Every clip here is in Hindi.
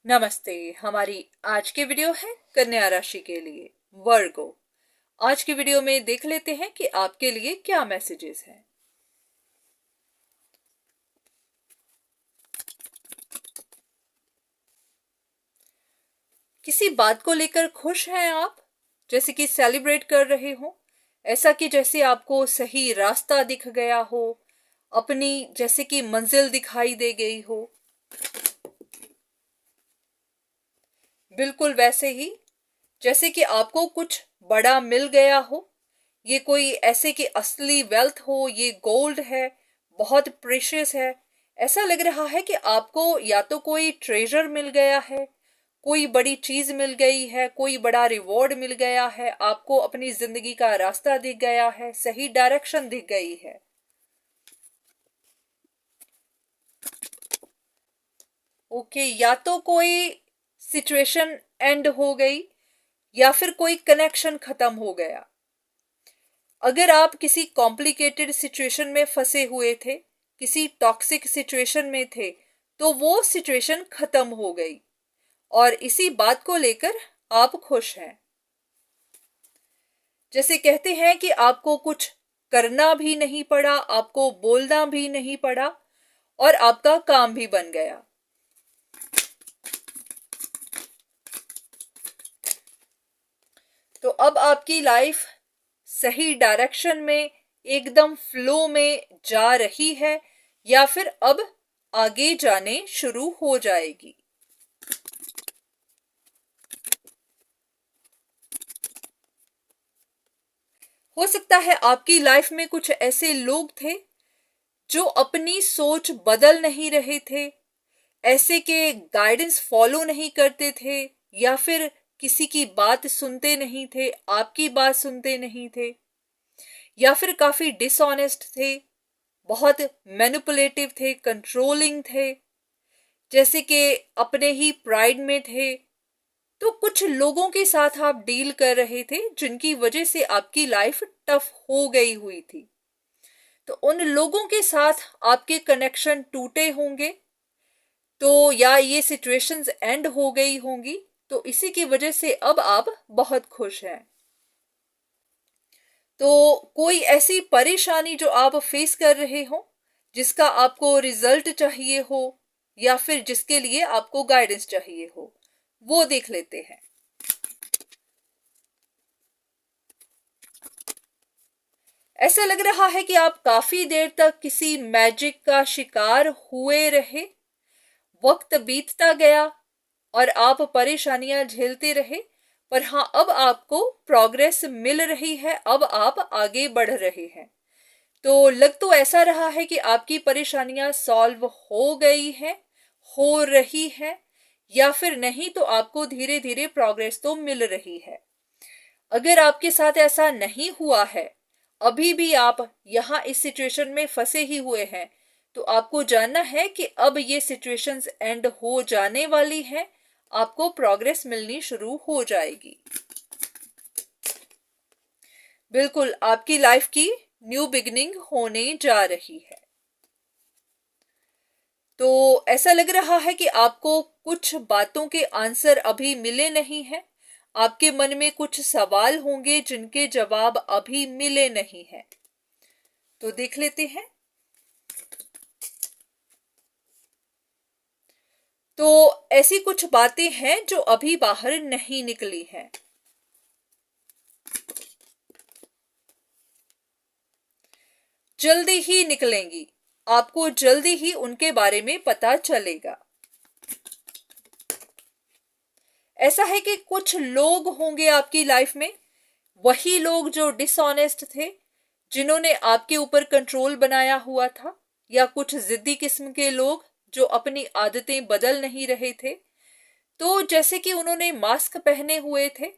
नमस्ते। हमारी आज की वीडियो है कन्या राशि के लिए वर्गो। आज की वीडियो में देख लेते हैं कि आपके लिए क्या मैसेजेस हैं। किसी बात को लेकर खुश हैं आप, जैसे कि सेलिब्रेट कर रहे हो, ऐसा कि जैसे आपको सही रास्ता दिख गया हो, अपनी जैसे कि मंजिल दिखाई दे गई हो। बिल्कुल वैसे ही जैसे कि आपको कुछ बड़ा मिल गया हो। ये कोई ऐसे कि असली वेल्थ हो, ये गोल्ड है, बहुत प्रेशियस है। ऐसा लग रहा है कि आपको या तो कोई ट्रेजर मिल गया है, कोई बड़ी चीज मिल गई है, कोई बड़ा रिवॉर्ड मिल गया है, आपको अपनी जिंदगी का रास्ता दिख गया है, सही डायरेक्शन दिख गई है। ओके, या तो कोई सिचुएशन एंड हो गई या फिर कोई कनेक्शन खत्म हो गया। अगर आप किसी कॉम्प्लिकेटेड सिचुएशन में फंसे हुए थे, किसी टॉक्सिक सिचुएशन में थे, तो वो सिचुएशन खत्म हो गई और इसी बात को लेकर आप खुश हैं। जैसे कहते हैं कि आपको कुछ करना भी नहीं पड़ा, आपको बोलना भी नहीं पड़ा और आपका काम भी बन गया। तो अब आपकी लाइफ सही डायरेक्शन में, एकदम फ्लो में जा रही है या फिर अब आगे जाने शुरू हो जाएगी। हो सकता है आपकी लाइफ में कुछ ऐसे लोग थे जो अपनी सोच बदल नहीं रहे थे, ऐसे के गाइडेंस फॉलो नहीं करते थे, या फिर किसी की बात सुनते नहीं थे, आपकी बात सुनते नहीं थे, या फिर काफी डिसऑनेस्ट थे, बहुत मैनिपुलेटिव थे, कंट्रोलिंग थे, जैसे कि अपने ही प्राइड में थे। तो कुछ लोगों के साथ आप डील कर रहे थे जिनकी वजह से आपकी लाइफ टफ हो गई हुई थी। तो उन लोगों के साथ आपके कनेक्शन टूटे होंगे, तो या ये सिचुएशंस एंड हो गई होंगी, तो इसी की वजह से अब आप बहुत खुश हैं। तो कोई ऐसी परेशानी जो आप फेस कर रहे हो, जिसका आपको रिजल्ट चाहिए हो या फिर जिसके लिए आपको गाइडेंस चाहिए हो, वो देख लेते हैं। ऐसा लग रहा है कि आप काफी देर तक किसी मैजिक का शिकार हुए रहे, वक्त बीतता गया और आप परेशानियां झेलते रहे, पर हाँ, अब आपको प्रोग्रेस मिल रही है, अब आप आगे बढ़ रहे हैं। तो लग तो ऐसा रहा है कि आपकी परेशानियां सॉल्व हो गई हैं, हो रही है, या फिर नहीं तो आपको धीरे धीरे प्रोग्रेस तो मिल रही है। अगर आपके साथ ऐसा नहीं हुआ है, अभी भी आप यहाँ इस सिचुएशन में फंसे ही हुए हैं, तो आपको जानना है कि अब ये सिचुएशंस एंड हो जाने वाली है, आपको प्रोग्रेस मिलनी शुरू हो जाएगी। बिल्कुल आपकी लाइफ की न्यू बिगिनिंग होने जा रही है। तो ऐसा लग रहा है कि आपको कुछ बातों के आंसर अभी मिले नहीं हैं, आपके मन में कुछ सवाल होंगे जिनके जवाब अभी मिले नहीं हैं। तो देख लेते हैं। तो ऐसी कुछ बातें हैं जो अभी बाहर नहीं निकली हैं। जल्दी ही निकलेंगी, आपको जल्दी ही उनके बारे में पता चलेगा। ऐसा है कि कुछ लोग होंगे आपकी लाइफ में, वही लोग जो डिसऑनेस्ट थे, जिन्होंने आपके ऊपर कंट्रोल बनाया हुआ था, या कुछ जिद्दी किस्म के लोग जो अपनी आदतें बदल नहीं रहे थे। तो जैसे कि उन्होंने मास्क पहने हुए थे,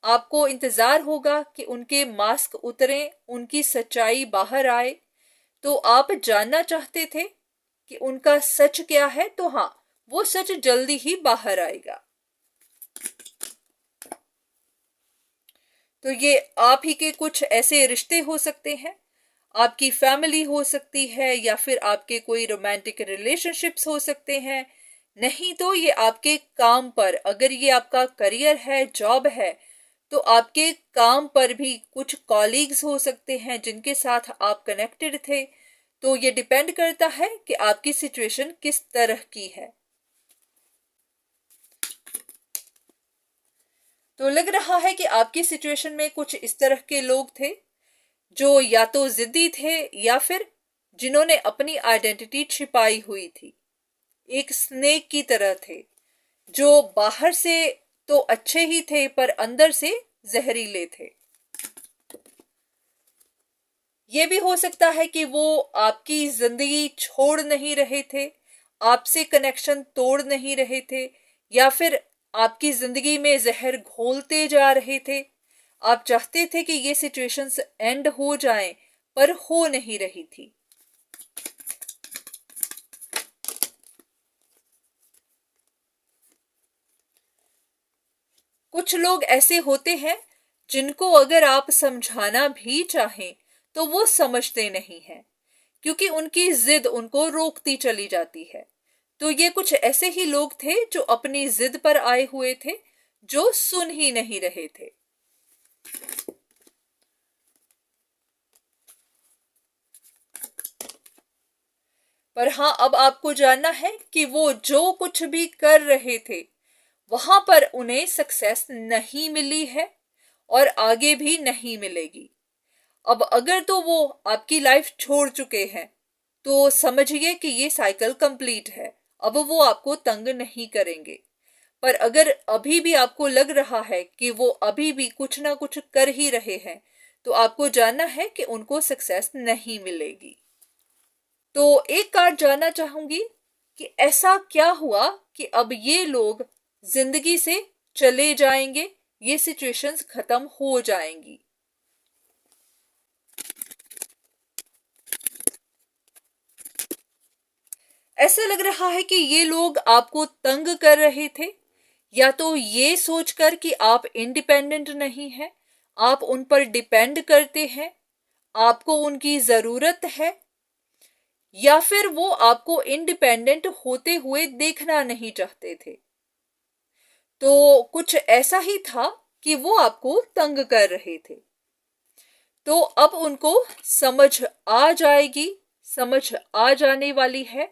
आपको इंतजार होगा कि उनके मास्क उतरें, उनकी सच्चाई बाहर आए। तो आप जानना चाहते थे कि उनका सच क्या है, तो हाँ, वो सच जल्दी ही बाहर आएगा। तो ये आप ही के कुछ ऐसे रिश्ते हो सकते हैं, आपकी फैमिली हो सकती है, या फिर आपके कोई रोमांटिक रिलेशनशिप्स हो सकते हैं, नहीं तो ये आपके काम पर, अगर ये आपका करियर है, जॉब है, तो आपके काम पर भी कुछ कॉलीग्स हो सकते हैं जिनके साथ आप कनेक्टेड थे। तो ये डिपेंड करता है कि आपकी सिचुएशन किस तरह की है। तो लग रहा है कि आपकी सिचुएशन में कुछ इस तरह के लोग थे जो या तो जिद्दी थे या फिर जिन्होंने अपनी आइडेंटिटी छिपाई हुई थी। एक स्नेक की तरह थे जो बाहर से तो अच्छे ही थे पर अंदर से जहरीले थे। ये भी हो सकता है कि वो आपकी जिंदगी छोड़ नहीं रहे थे, आपसे कनेक्शन तोड़ नहीं रहे थे, या फिर आपकी जिंदगी में जहर घोलते जा रहे थे। आप चाहते थे कि ये सिचुएशंस एंड हो जाएं, पर हो नहीं रही थी। कुछ लोग ऐसे होते हैं जिनको अगर आप समझाना भी चाहें तो वो समझते नहीं हैं, क्योंकि उनकी जिद उनको रोकती चली जाती है। तो ये कुछ ऐसे ही लोग थे जो अपनी जिद पर आए हुए थे, जो सुन ही नहीं रहे थे। पर हाँ, अब आपको जानना है कि वो जो कुछ भी कर रहे थे वहां पर उन्हें सक्सेस नहीं मिली है और आगे भी नहीं मिलेगी। अब अगर तो वो आपकी लाइफ छोड़ चुके हैं तो समझिए कि ये साइकिल कंप्लीट है, अब वो आपको तंग नहीं करेंगे। पर अगर अभी भी आपको लग रहा है कि वो अभी भी कुछ ना कुछ कर ही रहे हैं, तो आपको जानना है कि उनको सक्सेस नहीं मिलेगी। तो एक कार्ड जानना चाहूंगी कि ऐसा क्या हुआ कि अब ये लोग जिंदगी से चले जाएंगे, ये सिचुएशंस खत्म हो जाएंगी। ऐसा लग रहा है कि ये लोग आपको तंग कर रहे थे, या तो ये सोचकर कि आप इंडिपेंडेंट नहीं हैं, आप उन पर डिपेंड करते हैं, आपको उनकी जरूरत है, या फिर वो आपको इंडिपेंडेंट होते हुए देखना नहीं चाहते थे। तो कुछ ऐसा ही था कि वो आपको तंग कर रहे थे। तो अब उनको समझ आ जाएगी, समझ आ जाने वाली है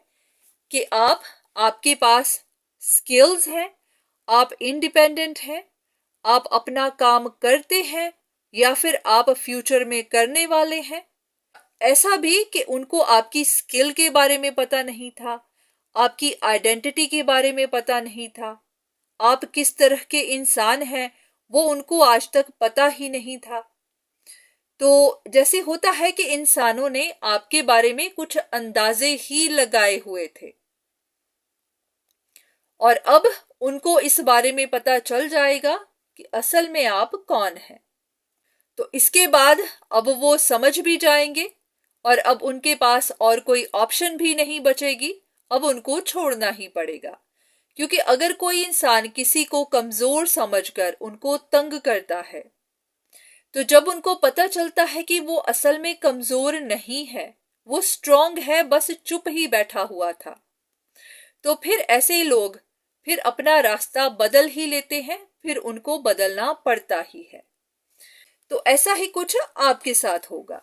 कि आपके पास स्किल्स हैं, आप इंडिपेंडेंट हैं, आप अपना काम करते हैं या फिर आप फ्यूचर में करने वाले हैं। ऐसा भी कि उनको आपकी स्किल के बारे में पता नहीं था, आपकी आइडेंटिटी के बारे में पता नहीं था, आप किस तरह के इंसान हैं वो उनको आज तक पता ही नहीं था। तो जैसे होता है कि इंसानों ने आपके बारे में कुछ अंदाजे ही लगाए हुए थे, और अब उनको इस बारे में पता चल जाएगा कि असल में आप कौन हैं। तो इसके बाद अब वो समझ भी जाएंगे और अब उनके पास और कोई ऑप्शन भी नहीं बचेगी, अब उनको छोड़ना ही पड़ेगा। क्योंकि अगर कोई इंसान किसी को कमजोर समझकर उनको तंग करता है, तो जब उनको पता चलता है कि वो असल में कमजोर नहीं है, वो स्ट्रांग है, बस चुप ही बैठा हुआ था, तो फिर ऐसे लोग फिर अपना रास्ता बदल ही लेते हैं, फिर उनको बदलना पड़ता ही है। तो ऐसा ही कुछ आपके साथ होगा।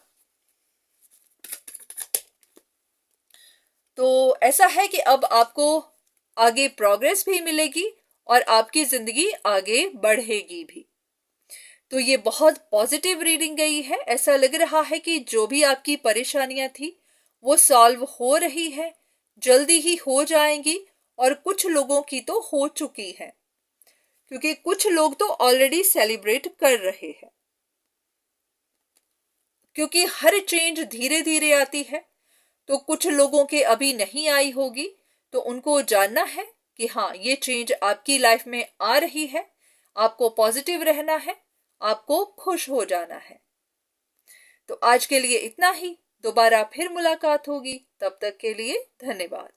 तो ऐसा है कि अब आपको आगे प्रोग्रेस भी मिलेगी और आपकी जिंदगी आगे बढ़ेगी भी। तो ये बहुत पॉजिटिव रीडिंग गई है। ऐसा लग रहा है कि जो भी आपकी परेशानियां थी वो सॉल्व हो रही है, जल्दी ही हो जाएंगी, और कुछ लोगों की तो हो चुकी है, क्योंकि कुछ लोग तो ऑलरेडी सेलिब्रेट कर रहे हैं। क्योंकि हर चेंज धीरे धीरे आती है, तो कुछ लोगों के अभी नहीं आई होगी, तो उनको जानना है कि हाँ, ये चेंज आपकी लाइफ में आ रही है, आपको पॉजिटिव रहना है, आपको खुश हो जाना है। तो आज के लिए इतना ही, दोबारा फिर मुलाकात होगी, तब तक के लिए धन्यवाद।